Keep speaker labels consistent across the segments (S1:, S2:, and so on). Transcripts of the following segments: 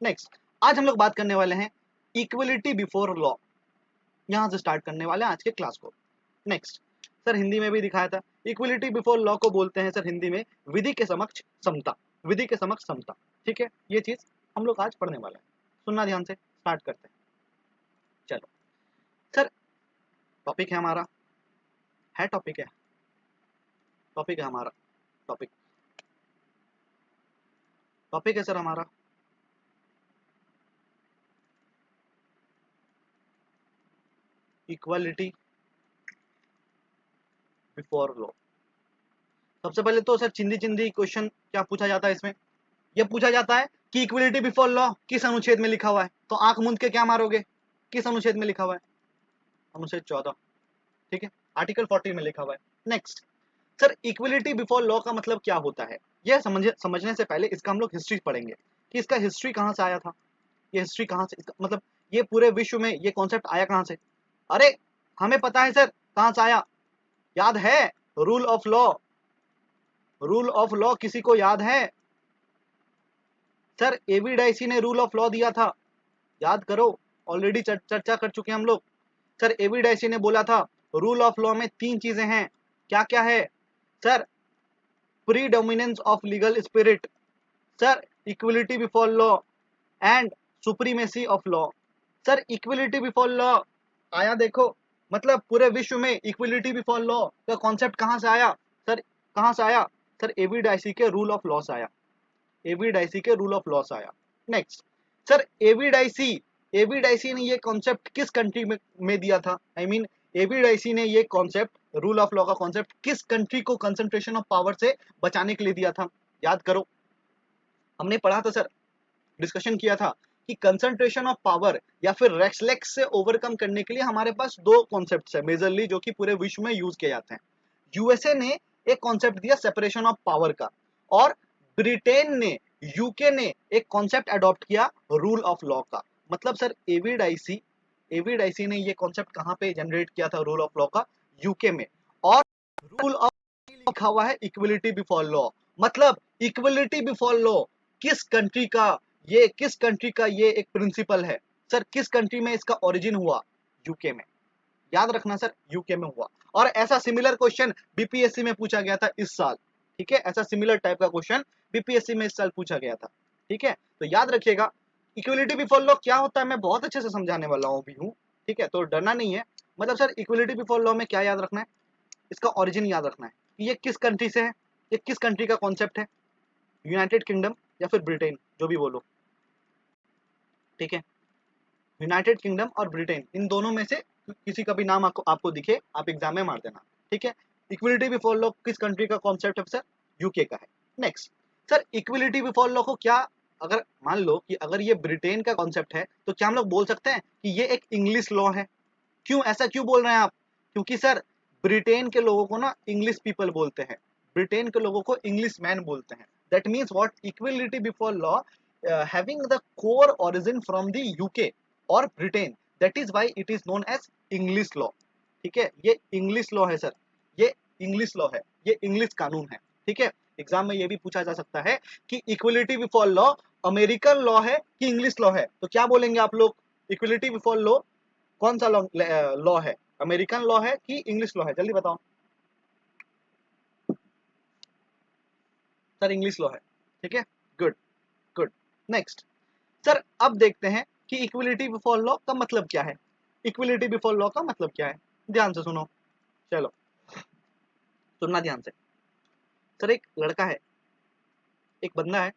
S1: Next, आज हम लोग बात करने वाले हैं इक्वलिटी बिफोर लॉ। यहां से स्टार्ट करने वाले हैं आज के क्लास को। नेक्स्ट सर, हिंदी में भी दिखाया था, इक्वलिटी बिफोर लॉ को बोलते हैं सर हिंदी में विधि के समक्ष समता। विधि के समक्ष समता, ठीक है, ये चीज हम लोग आज पढ़ने वाले हैं। सुनना ध्यान से, स्टार्ट करते हैं। चलो सर, टॉपिक है हमारा, है टॉपिक है, टॉपिक है हमारा, टॉपिक टॉपिक है सर हमारा इक्वालिटी बिफोर लॉ। सबसे पहले तो सर चिंदी चिंदी क्वेश्चन क्या पूछा जाता है इसमें, यह पूछा जाता है कि इक्वलिटी बिफोर लॉ किस अनुच्छेद में लिखा हुआ है। तो आंख मूंद के क्या मारोगे, किस अनुच्छेद में लिखा हुआ है? अनुच्छेद 14, ठीक है, आर्टिकल 40 में लिखा हुआ है। Next sir, equality before law का मतलब क्या होता है, यह समझने से पहले इसका हम लोग हिस्ट्री पढ़ेंगे कि इसका हिस्ट्री कहाँ से आया था। ये हिस्ट्री कहाँ से, मतलब ये पूरे विश्व में ये कॉन्सेप्ट आया कहाँ से? अरे हमें पता है सर कहाँ से आया, याद है? Rule of law, rule of law किसी को याद है? सर एवी डाइसी ने रूल ऑफ लॉ दिया था, याद करो, ऑलरेडी चर्चा कर चुके हैं हम लोग। सर एवी डाइसी ने बोला था रूल ऑफ लॉ में 3 चीजें हैं, क्या क्या है sir? Predominance of legal spirit, sir equality before law and supremacy of law. Sir equality before law आया, देखो मतलब पूरे विश्व में इक्वलिटी बिफोर लॉ का कॉन्सेप्ट कहां से आया सर? कहां से आया सर? एवी डाइसी के रूल ऑफ लॉ से आया, एवी डाइसी के रूल ऑफ लॉ से आया। नेक्स्ट सर, एवी डाइसी ने ये कॉन्सेप्ट किस कंट्री में दिया था? आई मीन एवी डाइसी ने ये कॉन्सेप्ट, रूल ऑफ लॉ का कॉन्सेप्ट किस कंट्री को कंसंट्रेशन ऑफ पावर से बचाने के लिए दिया था? याद करो, हमने पढ़ा था सर, डिस्कशन किया था कि कंसंट्रेशन ऑफ पावर या फिर रेक्सलेक्स से ओवरकम करने के लिए हमारे पास 2 कॉन्सेप्ट्स है मेजरली, जो कि पूरे विश्व में यूज किए जाते हैं। यूएसए ने एक कॉन्सेप्ट दिया सेपरेशन ऑफ पावर का, और ब्रिटेन ने, यूके ने एक कॉन्सेप्ट अडॉप्ट किया रूल ऑफ लॉ का। मतलब सर एवी डाइसी ने ये कॉन्सेप्ट कहां पे जनरेट किया था रूल ऑफ लॉ का? यूके में। और रूल ऑफ लिखा हुआ है इक्वलिटी बिफोर लॉ, मतलब इक्वलिटी बिफोर लॉ किस कंट्री का, ये किस कंट्री का ये एक प्रिंसिपल है सर? किस कंट्री में इसका ओरिजिन हुआ? यूके में, याद रखना सर, यूके में हुआ। और ऐसा सिमिलर क्वेश्चन बीपीएससी में पूछा गया था इस साल, ठीक है, ऐसा सिमिलर टाइप का क्वेश्चन बीपीएससी में इस साल पूछा गया था, ठीक है। तो याद रखिएगा इक्वलिटी बिफोर लॉ क्या होता है, मैं बहुत अच्छे से समझाने वाला हूँ भी हूँ, ठीक है, तो डरना नहीं है। मतलब सर इक्वलिटी बिफोर लॉ में क्या याद रखना है, इसका ओरिजिन याद रखना है कि ये किस कंट्री से है, ये किस कंट्री का कॉन्सेप्ट है, यूनाइटेड किंगडम या फिर ब्रिटेन, जो भी बोलो, ठीक है, यूनाइटेड किंगडम और ब्रिटेन, इन दोनों में से किसी का भी नाम आपको दिखे, आप एग्जाम में मार देना, ठीक है। इक्वलिटी बिफोर लॉ किस कंट्री का कॉन्सेप्ट है सर? यूके का है। Next sir, equality before law को क्या, अगर मान लो कि अगर ये ब्रिटेन का कॉन्सेप्ट है, तो क्या हम लोग बोल सकते हैं कि ये एक इंग्लिश लॉ है? क्यों ऐसा क्यों बोल रहे हैं आप? क्योंकि सर ब्रिटेन के लोगों को ना इंग्लिश पीपल बोलते हैं, ब्रिटेन के लोगों को इंग्लिश मैन बोलते हैं। That means what, equality before law having the core origin from the UK और Britain, that is why it is known as English law, ठीक है। ये इंग्लिश लॉ है सर, ये इंग्लिश लॉ है, ये इंग्लिश कानून है, ठीक है। एग्जाम में ये भी पूछा जा सकता है कि equality before law American law है कि इंग्लिश लॉ है, तो क्या बोलेंगे आप लोग? इक्वलिटी बिफोर लॉ कौन सा लॉ है, अमेरिकन लॉ है कि इंग्लिश लॉ है? जल्दी बताओ सर। इंग्लिश लॉ है, ठीक है, गुड गुड। नेक्स्ट सर, अब देखते हैं कि इक्वलिटी बिफोर लॉ का मतलब क्या है। इक्वलिटी बिफोर लॉ का मतलब क्या है, ध्यान से सुनो, चलो सुनना ध्यान से। सर एक लड़का है, एक बंदा है,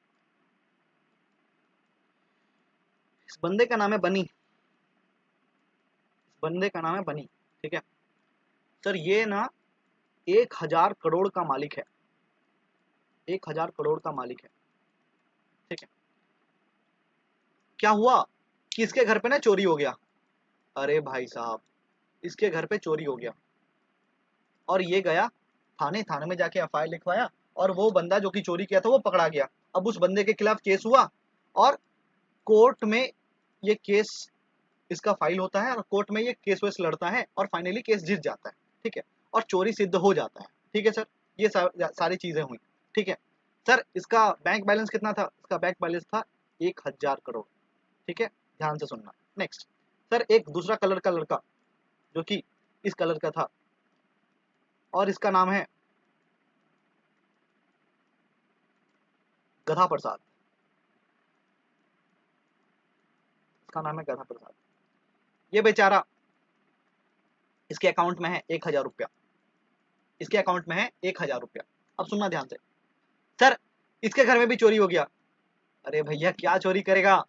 S1: इस बंदे का नाम है बनी, इस बंदे का नाम है बनी, ठीक है। सर ये ना 1,000 करोड़ का मालिक है, 1,000 करोड़ का मालिक है, ठीक है। क्या हुआ कि इसके घर पे ना चोरी हो गया, अरे भाई साहब इसके घर पे चोरी हो गया, और ये गया थाने, थाने में जाके एफआईआर लिखवाया, और वो बंदा जो कि चोरी किया था वो पकड़ा गया। अब उस बंदे के खिलाफ केस हुआ, और कोर्ट में ये केस इसका फाइल होता है, और कोर्ट में ये केस वेस लड़ता है, और फाइनली केस जीत जाता है, ठीक है, और चोरी सिद्ध हो जाता है, ठीक है सर। ये सारी चीजें हुई, ठीक है। सर इसका बैंक बैलेंस कितना था? इसका बैंक बैलेंस था 1,000 करोड़, ठीक है, ध्यान से सुनना। नेक्स्ट सर, एक दूसरा कलर का लड़का जो कि इस कलर का था और इसका नाम है गधा प्रसाद, इसका नाम है गधा प्रसाद। ये बेचारा, इसके अकाउंट में है 1,000 रुपया, इसके अकाउंट में है 1,000 रुपया। अब सुनना ध्यान से। सर इसके घर में भी चोरी हो गया। अरे भैया क्या चोरी करेगा,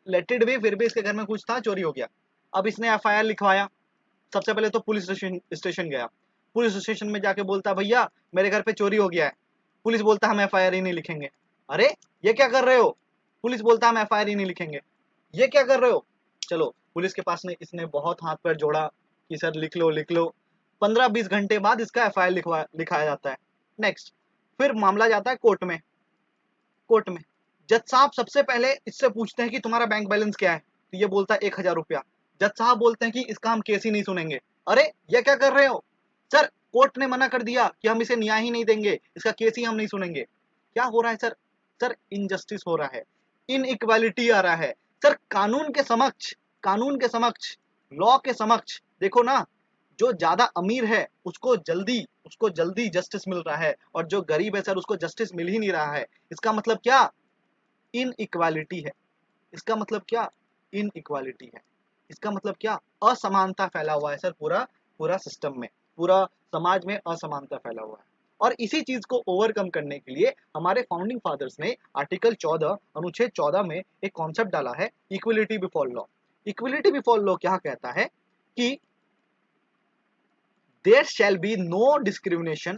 S1: लेट इट बी, फिर भी इसके घर में कुछ था, चोरी हो गया। अब इसने एफआईआर लिखवाया। सबसे पहले तो पुलिस स्टेशन गया। पुलिस स्टेशन में जाके बोलता भैया मेरे घर पे चोरी हो गया है। पुलिस बोलता हम एफआईआर ही नहीं लिखेंगे। अरे ये क्या कर रहे हो, पुलिस बोलता हम एफआईआर ही नहीं लिखेंगे, ये क्या कर रहे हो। चलो पुलिस के पास में इसने बहुत हाथ पैर जोड़ा कि सर लिख लो लिख लो। 15-20 घंटे बाद इसका एफआईआर लिखाया जाता है। नेक्स्ट फिर मामला जाता है कोर्ट में। कोर्ट में जज साहब सबसे पहले इससे पूछते हैं कि तुम्हारा बैंक बैलेंस क्या है, तो ये बोलता है 1,000 रुपया। जज साहब बोलते हैं कि इसका हम केस ही नहीं सुनेंगे। अरे ये क्या कर रहे हो, सर कोर्ट ने मना कर दिया कि हम इसे न्याय ही नहीं देंगे, इसका केस ही हम नहीं सुनेंगे। क्या हो रहा है सर, सर इनजस्टिस हो रहा है, इनइक्वालिटी आ रहा है। सर कानून के समक्ष, कानून के समक्ष, लॉ के समक्ष देखो ना, जो ज्यादा अमीर है उसको जल्दी जस्टिस मिल रहा है और जो गरीब है सर उसको जस्टिस मिल ही नहीं रहा है। इसका मतलब क्या, इनइक्वालिटी है। इसका मतलब क्या, इनइक्वालिटी है। इसका मतलब क्या, असमानता फैला हुआ है सर, पूरा पूरा सिस्टम में, पूरा समाज में असमानता फैला हुआ है। और इसी चीज को ओवरकम करने के लिए हमारे फाउंडिंग फादर्स ने आर्टिकल 14 अनुच्छेद 14 में एक कॉन्सेप्ट डाला है, equality before law. Equality before law क्या कहता है कि there shall be no discrimination,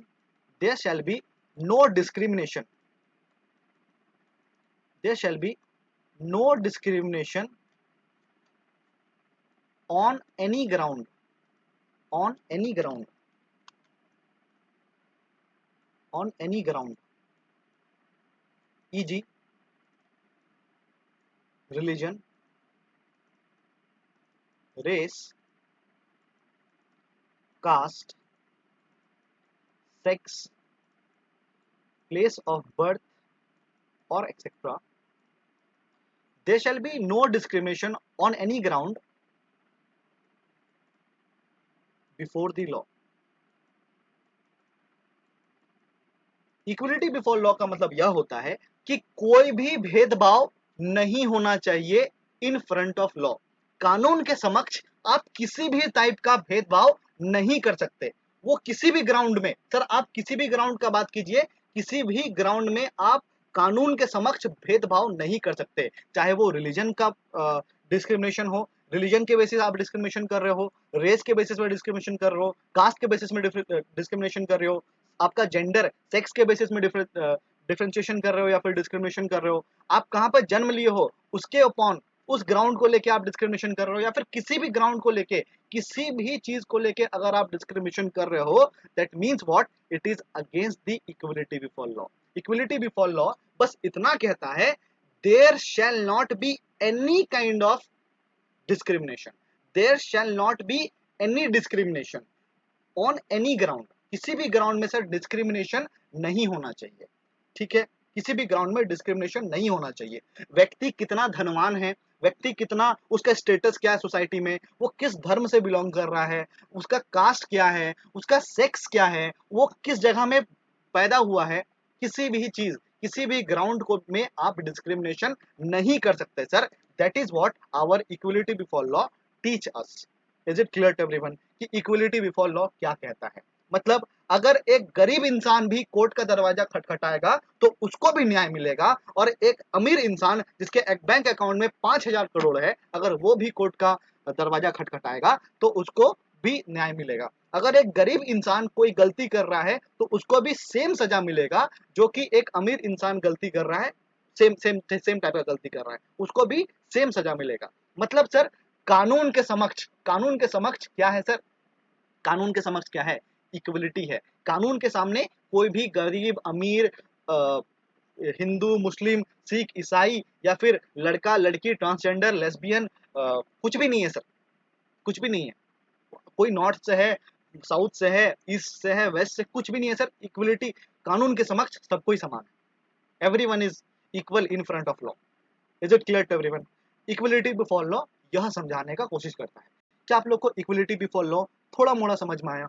S1: there shall be no discrimination, there shall be no discrimination on any ground, on any ground, on any ground, e.g. religion, race, caste, sex, place of birth or etc. There shall be no discrimination on any ground before the law. Equality before law का मतलब यह होता है कि कोई भी भेदभाव नहीं होना चाहिए इन फ्रंट ऑफ लॉ। कानून के समक्ष आप किसी भी टाइप का भेदभाव नहीं कर सकते, वो किसी भी ग्राउंड में। सर आप किसी भी ग्राउंड का बात कीजिए, किसी भी ग्राउंड में आप कानून के समक्ष भेदभाव नहीं कर सकते, चाहे वो रिलीजन का डिस्क्रिमिनेशन हो, रिलीजन के बेसिस आप डिस्क्रिमिनेशन कर रहे हो, रेस के बेसिस में डिस्क्रिमिनेशन कर रहे हो, कास्ट के बेसिस में डिस्क्रिमिनेशन कर रहे हो, आपका जेंडर सेक्स के बेसिस में डिफरेंशिएशन कर रहे हो या फिर डिस्क्रिमिनेशन कर रहे हो, आप कहां पर जन्म लिए हो उसके अपॉन, उस ग्राउंड को लेके आप डिस्क्रिमिनेशन कर रहे हो, या फिर किसी भी ग्राउंड को लेके, किसी भी चीज को लेके अगर आप डिस्क्रिमिनेशन कर रहे हो, that means what, it is against the equality before law. Equality before law बस इतना कहता है, there shall not be any kind of discrimination, there shall not be any discrimination on any ground, किसी भी ground में sir discrimination नहीं होना चाहिए। ठीक है, किसी भी ग्राउंड में डिस्क्रिमिनेशन नहीं होना चाहिए। व्यक्ति कितना धनवान है, व्यक्ति कितना, उसका स्टेटस क्या है सोसाइटी में, वो किस धर्म से बिलोंग कर रहा है, उसका कास्ट क्या है, उसका सेक्स क्या है, वो किस जगह में पैदा हुआ है, किसी भी चीज, किसी भी ग्राउंड को में आप डिस्क्रिमिनेशन नहीं कर सकते sir. That is what our equality before law teach us. Is it clear to everyone कि इक्वलिटी बिफोर लॉ क्या कहता है। मतलब अगर एक गरीब इंसान भी कोर्ट का दरवाजा खटखटाएगा तो उसको भी न्याय मिलेगा, और एक अमीर इंसान जिसके एक बैंक अकाउंट में 5,000 करोड़ है, अगर वो भी कोर्ट का दरवाजा खटखटाएगा तो उसको भी न्याय मिलेगा। अगर एक गरीब इंसान कोई गलती कर रहा है तो उसको भी सेम सजा मिलेगा जो कि एक अमीर इंसान गलती कर रहा है, सेम सेम सेम टाइप का गलती कर रहा है, उसको भी सेम सजा मिलेगा। मतलब सर कानून के समक्ष, कानून के समक्ष क्या है सर, कानून के समक्ष क्या है, इक्वलिटी है। कानून के सामने कोई भी गरीब अमीर, हिंदू मुस्लिम सिख ईसाई या फिर लड़का लड़की ट्रांसजेंडर लेस्बियन कुछ भी नहीं है सर, कुछ भी नहीं है। कोई नॉर्थ से है, साउथ से है, ईस्ट से है, वेस्ट से, कुछ भी नहीं है सर। इक्वलिटी, कानून के समक्ष सब कोई समान है, everyone is equal in front of law. Is it clear to everyone. Equality before law यह समझाने का कोशिश करता है। क्या आप लोग को इक्वलिटी बिफोर लॉ थोड़ा मोड़ा समझ में आया?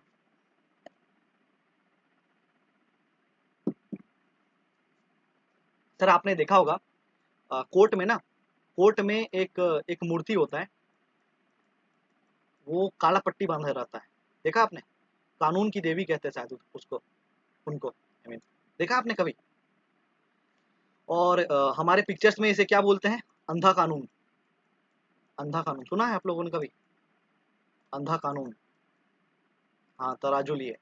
S1: सर आपने देखा होगा कोर्ट में ना, कोर्ट में एक मूर्ति होता है, वो काला पट्टी बांधा रहता है, देखा आपने? कानून की देवी कहते हैं शायद उसको, उनको, आई मीन, देखा आपने कभी? और हमारे पिक्चर्स में इसे क्या बोलते हैं? अंधा कानून। अंधा कानून सुना है आप लोगों ने कभी? अंधा कानून, हाँ तराजू लिए,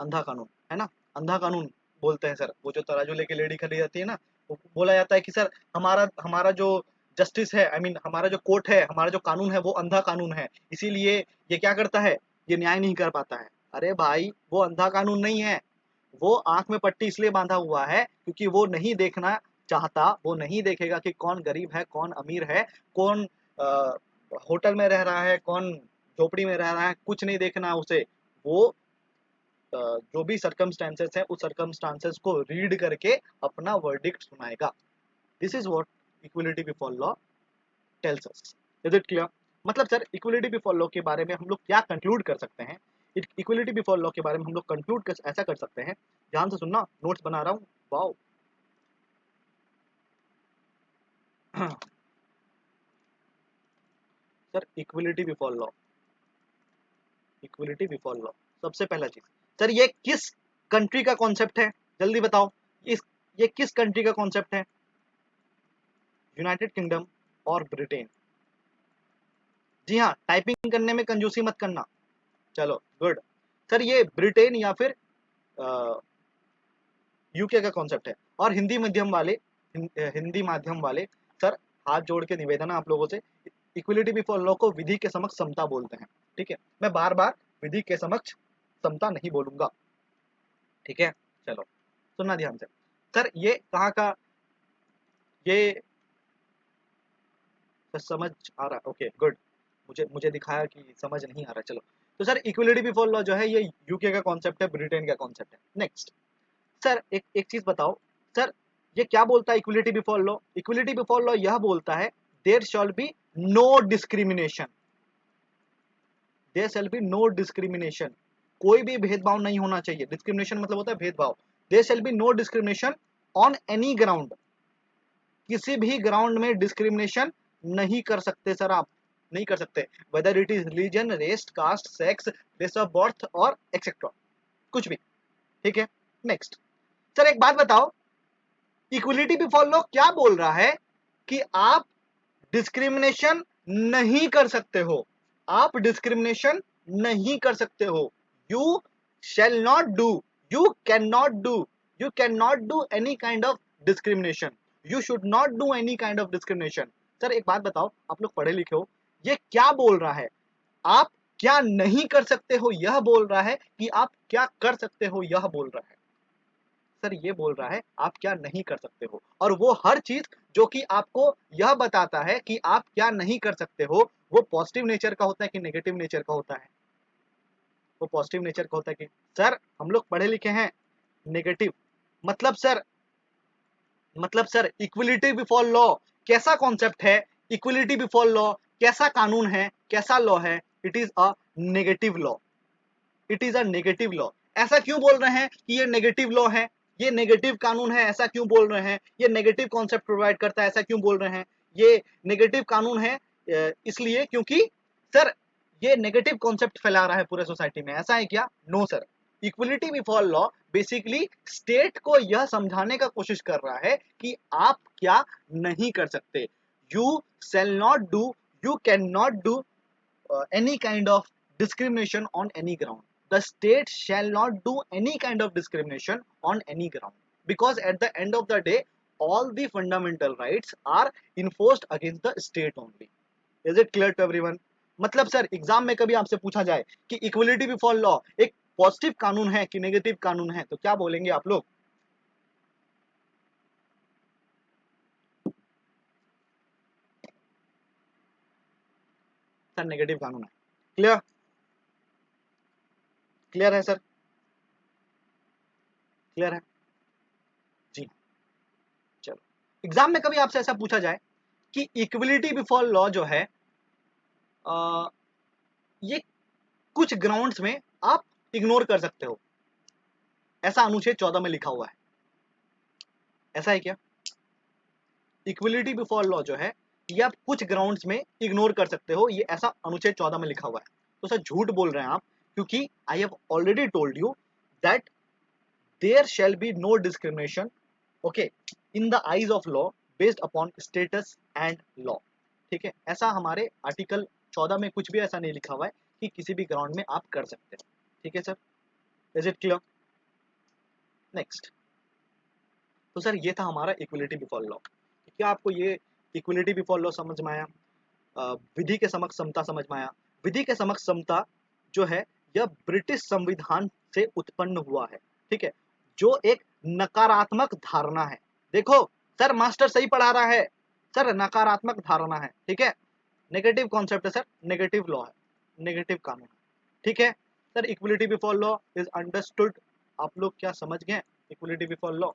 S1: अंधा कानून है ना, अंधा कानून बोलते हैं सर। वो जो तराजू लेके लेडी खड़ी रहती है ना, वो बोला जाता है कि सर हमारा हमारा जो जस्टिस है, आई मीन हमारा जो कोर्ट है, हमारा जो कानून है वो अंधा कानून है, इसीलिए ये क्या करता है, ये न्याय नहीं कर पाता है। अरे भाई वो अंधा कानून नहीं है, वो आंख में पट्टी इसलिए बांधा हुआ है क्योंकि वो नहीं देखना चाहता, वो नहीं देखेगा कि कौन गरीब है, कौन अमीर है, कौन होटल में रह रहा है, कौन झोपड़ी में रह रहा है, कुछ नहीं देखना उसे। वो जो भी सर्कमस्टांसेस है उस सर्कमस्टांसेस को रीड करके अपना वर्डिक्ट सुनाएगा। This is what equality before law tells us. Is it clear? मतलब सर इक्वलिटी बिफोर लॉ के बारे में हम लोग क्या कंक्लूड कर सकते हैं? इक्वलिटी बिफोर लॉ के बारे में हम लोग कंक्लूड ऐसा कर सकते हैं, ध्यान से सुनना, नोट्स बना रहा हूँ, wow. Sir equality before law, equality before law, सबसे पहला चीज सर, ये किस कंट्री का कॉन्सेप्ट है? जल्दी बताओ, इस ये किस कंट्री का कॉन्सेप्ट है? यूनाइटेड किंगडम और ब्रिटेन। जी हाँ, टाइपिंग करने में कंजूसी मत करना। चलो गुड। सर ये ब्रिटेन या फिर यूके का कॉन्सेप्ट है। और हिंदी माध्यम वाले सर, हाथ जोड़ के निवेदन है आप लोगों से, इक्वलिटी बिफोर लॉ को विधि के समक्ष समता बोलते हैं। ठीक है, मैं बार बार विधि के समक्ष समता नहीं बोलूंगा। ठीक है, चलो सुनना ध्यान से। सर ये कहाँ का, ये समझ आ रहा? ओके गुड, मुझे मुझे दिखाया कि समझ नहीं आ रहा। चलो, तो सर इक्वलिटी बिफोर लॉ जो है ये यूके का कॉन्सेप्ट है, ब्रिटेन का कॉन्सेप्ट है। नेक्स्ट सर, एक एक चीज बताओ सर, ये क्या बोलता है equality before law? Equality before law यह बोलता है there shall be no discrimination, there shall be no discrimination, कोई भी भेदभाव नहीं होना चाहिए। डिस्क्रिमिनेशन मतलब होता है भेदभाव। There shall be no discrimination on any ground, किसी भी ग्राउंड में डिस्क्रिमिनेशन नहीं कर सकते सर आप, नहीं कर सकते, whether it is religion, race, caste, sex, place of birth और एक्सेट्रा, कुछ भी। ठीक है, नेक्स्ट सर एक बात बताओ, इक्वलिटी बिफोर लॉ क्या बोल रहा है कि आप डिस्क्रिमिनेशन नहीं कर सकते हो, आप डिस्क्रिमिनेशन नहीं कर सकते हो। You shall not do, you can not do, you can not do any kind of discrimination, you should not do any kind of discrimination. Sir एक बात बताओ, आप लोग पढ़े लिखे हो, ये क्या बोल रहा है? आप क्या नहीं कर सकते हो यह बोल रहा है कि आप क्या कर सकते हो यह बोल रहा है? सर ये बोल रहा है आप क्या नहीं कर सकते हो, और वो हर चीज जो कि आपको यह बताता है कि आप क्या नहीं कर सकते हो, वो पॉजिटिव नेचर का होता है कि नेगेटिव नेचर का होता है? वो पॉजिटिव नेचर का होता है कि सर हम लोग पढ़े लिखे हैं, नेगेटिव मतलब सर, मतलब सर इक्वलिटी बिफोर लॉ कैसा कॉन्सेप्ट है? इक्वलिटी बिफोर लॉ कैसा कानून है, कैसा लॉ है? It is a negative law, it is a negative law. ऐसा क्यों बोल रहे हैं कि ये नेगेटिव लॉ है, ये नेगेटिव कानून है, ऐसा क्यों बोल रहे हैं? ये नेगेटिव कॉन्सेप्ट प्रोवाइड करता है, ऐसा क्यों बोल रहे हैं? ये नेगेटिव कानून है इसलिए क्योंकि सर ये नेगेटिव कॉन्सेप्ट फैला रहा है पूरे सोसाइटी में, ऐसा है क्या? No sir, equality before law basically state को यह समझाने का कोशिश कर रहा है कि आप क्या नहीं कर सकते। You shall not do, you can not do any kind of discrimination on any ground. The state shall not do any kind of discrimination on any ground, because at the end of the day all the fundamental rights are enforced against the state only. Is it clear to everyone? मतलब sir exam में कभी आपसे पूछा जाए कि equality before law एक positive कानून है कि नेगेटिव कानून है, तो क्या बोलेंगे आप लोग? सर नेगेटिव कानून है। क्लियर? क्लियर है सर? क्लियर है जी? चलो, एग्जाम में कभी आपसे ऐसा पूछा जाए कि इक्वलिटी बिफोर लॉ जो है आ, ये कुछ ग्राउंड्स में आप इग्नोर कर सकते हो, ऐसा अनुच्छेद 14 में लिखा हुआ है। ऐसा है क्या? इक्वलिटी बिफोर लॉ जो है ये आप कुछ ग्राउंड्स में इग्नोर कर सकते हो, ये ऐसा अनुच्छेद 14 में लिखा हुआ है। तो सर झूठ बोल रहे हैं आप, क्योंकि I have already told you that there shall be no discrimination okay in the eyes of law based upon status and law. ठीक है, ऐसा हमारे आर्टिकल 14 में कुछ भी ऐसा नहीं लिखा हुआ है कि किसी भी ग्राउंड में आप कर सकते हो। ठीक है sir, is it clear? Next, तो सर ये था हमारा इक्वलिटी बिफोर लॉ। क्या आपको ये इक्वलिटी बिफोर लॉ समझ में आया? विधि के समक्ष समता समझ में आया? विधि के समक्ष समता जो है यह ब्रिटिश संविधान से उत्पन्न हुआ है। ठीक है, जो एक नकारात्मक धारणा है। देखो सर, मास्टर सही पढ़ा रहा है सर, नकारात्मक धारणा है। ठीक है, नेगेटिव कॉन्सेप्ट है सर, नेगेटिव लॉ है, नेगेटिव कानून है। ठीक है sir, equality before law is understood. आप लोग क्या समझ गए इक्वलिटी बिफोर लॉ?